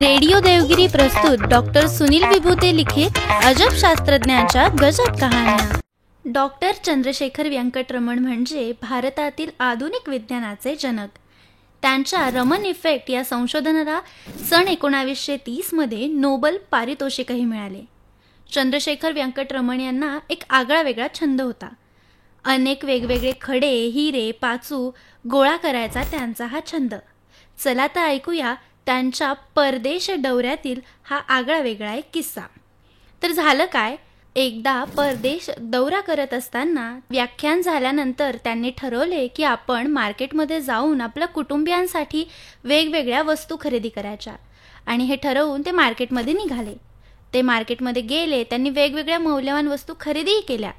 Radio Devgiri प्रस्तुत doctor Sunil Vibhute लिखित अजब शास्त्रज्ञांच्या गजब कहाण्या। डॉक्टर चंद्रशेखर व्यंकटरमण म्हणजे भारतातील आधुनिक विज्ञानाचे जनक। त्यांच्या रमन इफेक्ट या संशोधनाला सन 1930 मध्ये नोबेल पारितोषिकही मिळाले। चंद्रशेखर व्यंकटरमण यांना एक आगळावेगळा छंद होता। अनेक वेगवेगळे खडे, हिरे, पाचू गोळा करायचा त्यांचा हा छंद। चला तर ऐकूया त्यांच्या परदेश दौऱ्यातील हा आगळावेगळा एक किस्सा। तर झालं काय, एकदा परदेश दौरा करत असताना व्याख्यान झाल्यानंतर त्यांनी ठरवले की आपण मार्केटमध्ये जाऊन आपल्या कुटुंबियांसाठी वेगवेगळ्या वस्तू खरेदी करायच्या। आणि हे ठरवून ते मार्केटमध्ये निघाले। ते मार्केटमध्ये गेले, त्यांनी वेगवेगळ्या मौल्यवान वस्तू खरेदीही केल्या।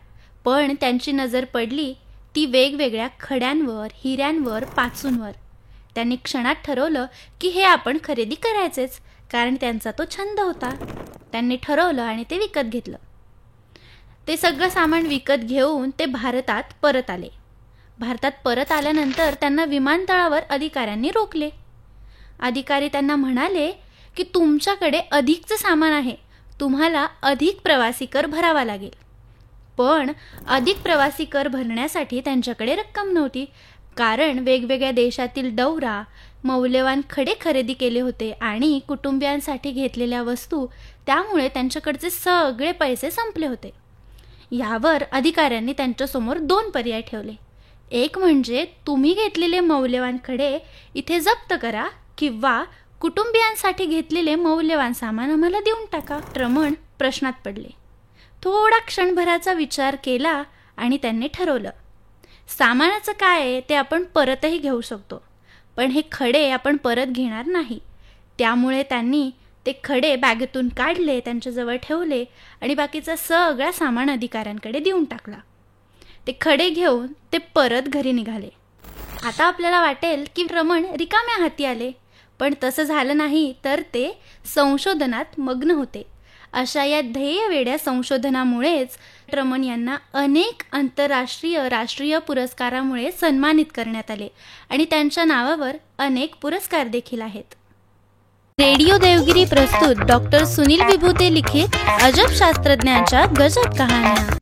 पण त्यांची नजर पडली ती वेगवेगळ्या खड्यांवर, हिऱ्यांवर, पाचूंवर। त्यांनी क्षणात ठरवलं की हे आपण खरेदी करायचेच, कारण त्यांचा तो छंद होता। त्यांनी ठरवलं आणि ते विकत घेतलं। ते सगळं सामान विकत घेऊन ते भारतात परत आले। भारतात परत आल्यानंतर त्यांना विमानतळावर अधिकाऱ्यांनी रोखले। अधिकारी त्यांना म्हणाले की तुमच्याकडे अधिकचं सामान आहे, तुम्हाला अधिक प्रवासी कर भरावा लागेल। पण अधिक प्रवासी कर भरण्यासाठी त्यांच्याकडे रक्कम नव्हती, कारण वेगवेगळ्या देशातील दौरा, मौल्यवान खडे खरेदी केले होते आणि कुटुंबियांसाठी घेतलेल्या वस्तू, त्यामुळे त्यांच्याकडचे सगळे पैसे संपले होते। यावर अधिकाऱ्यांनी त्यांच्यासमोर दोन पर्याय ठेवले। एक म्हणजे तुम्ही घेतलेले मौल्यवान खडे इथे जप्त करा, किंवा कुटुंबियांसाठी घेतलेले मौल्यवान सामान आम्हाला देऊन टाका। रमण प्रश्नात पडले। थोडा क्षणभराचा विचार केला आणि त्यांनी ठरवलं, सामानाचं काय आहे ते आपण परतही घेऊ शकतो, पण हे खडे आपण परत घेणार नाही। त्यामुळे त्यांनी ते खडे बॅगेतून काढले, त्यांच्याजवळ ठेवले आणि बाकीचा सगळा सामान अधिकाऱ्यांकडे देऊन टाकला। ते खडे घेऊन ते परत घरी निघाले। आता आपल्याला वाटेल की रमण रिकाम्या हाती आले, पण तसं झालं नाही, तर ते संशोधनात मग्न होते। अशा या ध्येयवेड्या संशोधनामुळेच रमण यांना अनेक आंतरराष्ट्रीय, राष्ट्रीय पुरस्कारामुळे सन्मानित करण्यात आले आणि त्यांच्या नावावर अनेक पुरस्कार देखील आहेत। रेडिओ देवगिरी प्रस्तुत डॉक्टर सुनील विभूते लिखित अजब शास्त्रज्ञांच्या गजब कहाण्या।